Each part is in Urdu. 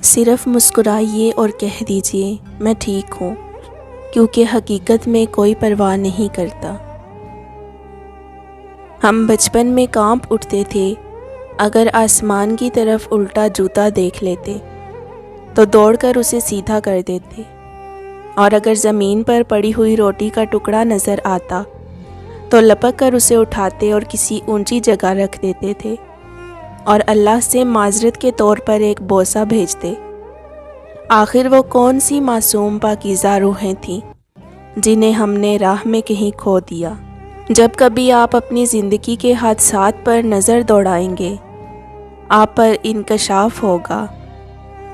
صرف مسکرائیے اور کہہ دیجئے میں ٹھیک ہوں، کیونکہ حقیقت میں کوئی پرواہ نہیں کرتا۔ ہم بچپن میں کانپ اٹھتے تھے اگر آسمان کی طرف الٹا جوتا دیکھ لیتے تو دوڑ کر اسے سیدھا کر دیتے، اور اگر زمین پر پڑی ہوئی روٹی کا ٹکڑا نظر آتا تو لپک کر اسے اٹھاتے اور کسی اونچی جگہ رکھ دیتے تھے، اور اللہ سے معذرت کے طور پر ایک بوسہ بھیجتے۔ آخر وہ کون سی معصوم پاکیزہ روحیں تھیں جنہیں ہم نے راہ میں کہیں کھو دیا۔ جب کبھی آپ اپنی زندگی کے حادثات پر نظر دوڑائیں گے، آپ پر انکشاف ہوگا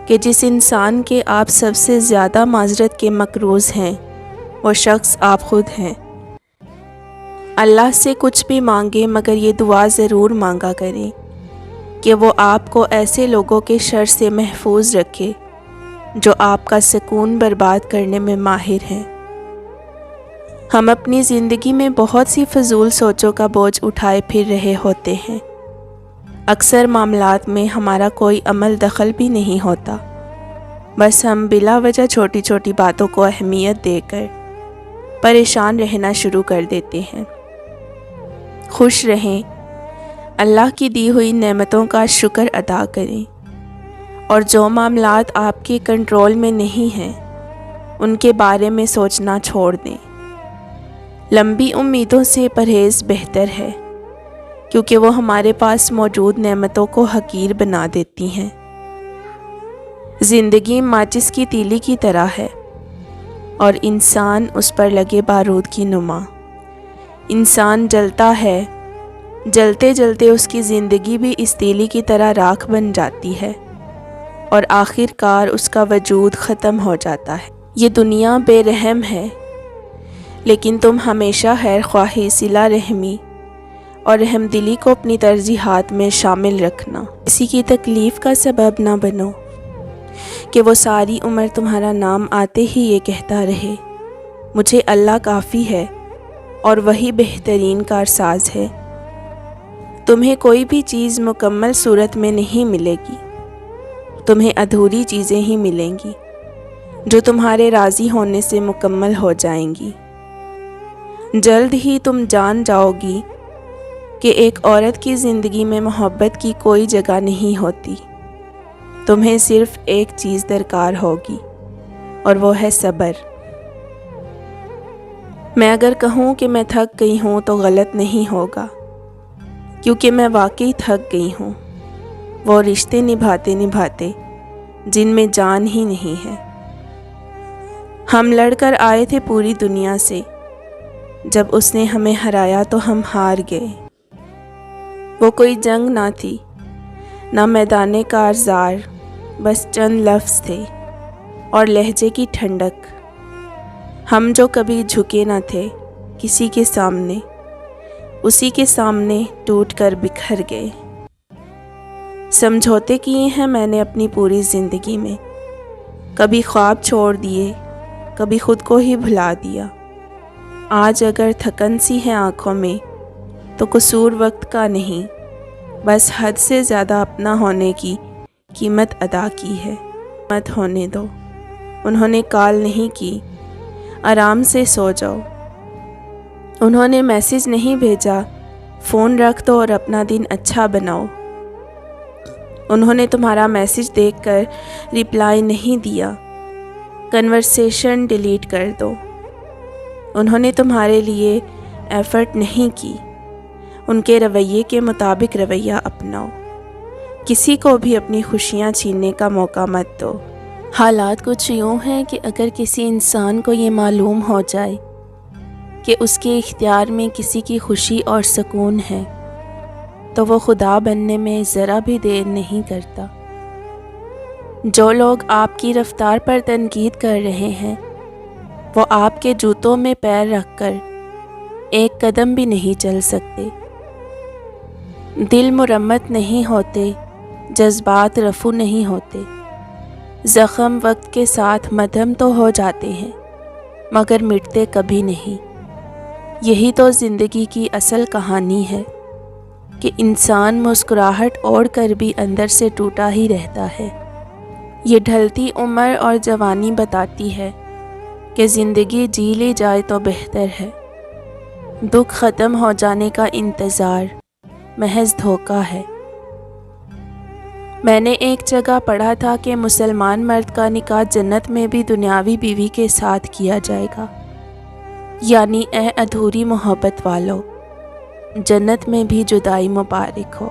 کہ جس انسان کے آپ سب سے زیادہ معذرت کے مقروض ہیں وہ شخص آپ خود ہیں۔ اللہ سے کچھ بھی مانگیں مگر یہ دعا ضرور مانگا کریں کہ وہ آپ کو ایسے لوگوں کے شر سے محفوظ رکھے جو آپ کا سکون برباد کرنے میں ماہر ہیں۔ ہم اپنی زندگی میں بہت سی فضول سوچوں کا بوجھ اٹھائے پھر رہے ہوتے ہیں۔ اکثر معاملات میں ہمارا کوئی عمل دخل بھی نہیں ہوتا، بس ہم بلا وجہ چھوٹی چھوٹی باتوں کو اہمیت دے کر پریشان رہنا شروع کر دیتے ہیں۔ خوش رہیں، اللہ کی دی ہوئی نعمتوں کا شکر ادا کریں، اور جو معاملات آپ کے کنٹرول میں نہیں ہیں ان کے بارے میں سوچنا چھوڑ دیں۔ لمبی امیدوں سے پرہیز بہتر ہے، کیونکہ وہ ہمارے پاس موجود نعمتوں کو حقیر بنا دیتی ہیں۔ زندگی ماچس کی تیلی کی طرح ہے اور انسان اس پر لگے بارود کی نما۔ انسان جلتا ہے، جلتے جلتے اس کی زندگی بھی اس تیلی کی طرح راکھ بن جاتی ہے، اور آخر کار اس کا وجود ختم ہو جاتا ہے۔ یہ دنیا بے رحم ہے، لیکن تم ہمیشہ خیر خواہی، صلہ رحمی اور رحم دلی کو اپنی ترجیحات میں شامل رکھنا۔ کسی کی تکلیف کا سبب نہ بنو کہ وہ ساری عمر تمہارا نام آتے ہی یہ کہتا رہے، مجھے اللہ کافی ہے اور وہی بہترین کارساز ہے۔ تمہیں کوئی بھی چیز مکمل صورت میں نہیں ملے گی، تمہیں ادھوری چیزیں ہی ملیں گی جو تمہارے راضی ہونے سے مکمل ہو جائیں گی۔ جلد ہی تم جان جاؤ گی کہ ایک عورت کی زندگی میں محبت کی کوئی جگہ نہیں ہوتی۔ تمہیں صرف ایک چیز درکار ہوگی، اور وہ ہے صبر۔ میں اگر کہوں کہ میں تھک گئی ہوں تو غلط نہیں ہوگا، کیونکہ میں واقعی تھک گئی ہوں، وہ رشتے نبھاتے نبھاتے جن میں جان ہی نہیں ہے۔ ہم لڑ کر آئے تھے پوری دنیا سے، جب اس نے ہمیں ہرایا تو ہم ہار گئے۔ وہ کوئی جنگ نہ تھی، نہ میدان کارزار، بس چند لفظ تھے اور لہجے کی ٹھنڈک۔ ہم جو کبھی جھکے نہ تھے کسی کے سامنے، اسی کے سامنے ٹوٹ کر بکھر گئے۔ سمجھوتے کیے ہیں میں نے اپنی پوری زندگی میں، کبھی خواب چھوڑ دیے، کبھی خود کو ہی بھلا دیا۔ آج اگر تھکن سی ہے آنکھوں میں تو قصور وقت کا نہیں، بس حد سے زیادہ اپنا ہونے کی قیمت ادا کی ہے۔ مت ہونے دو، انہوں نے کال نہیں کی، آرام سے سو جاؤ۔ انہوں نے میسج نہیں بھیجا، فون رکھ دو اور اپنا دن اچھا بناؤ۔ انہوں نے تمہارا میسج دیکھ کر رپلائی نہیں دیا، کنورسیشن ڈیلیٹ کر دو۔ انہوں نے تمہارے لیے ایفرٹ نہیں کی، ان کے رویے کے مطابق رویہ اپناؤ۔ کسی کو بھی اپنی خوشیاں چھیننے کا موقع مت دو۔ حالات کچھ یوں ہیں کہ اگر کسی انسان کو یہ معلوم ہو جائے کہ اس کے اختیار میں کسی کی خوشی اور سکون ہے تو وہ خدا بننے میں ذرا بھی دیر نہیں کرتا۔ جو لوگ آپ کی رفتار پر تنقید کر رہے ہیں وہ آپ کے جوتوں میں پیر رکھ کر ایک قدم بھی نہیں چل سکتے۔ دل مرمت نہیں ہوتے، جذبات رفو نہیں ہوتے۔ زخم وقت کے ساتھ مدھم تو ہو جاتے ہیں مگر مٹتے کبھی نہیں۔ یہی تو زندگی کی اصل کہانی ہے کہ انسان مسکراہٹ اوڑھ کر بھی اندر سے ٹوٹا ہی رہتا ہے۔ یہ ڈھلتی عمر اور جوانی بتاتی ہے کہ زندگی جی لی جائے تو بہتر ہے۔ دکھ ختم ہو جانے کا انتظار محض دھوکہ ہے۔ میں نے ایک جگہ پڑھا تھا کہ مسلمان مرد کا نکاح جنت میں بھی دنیاوی بیوی کے ساتھ کیا جائے گا، یعنی اے ادھوری محبت والو، جنت میں بھی جدائی مبارک ہو۔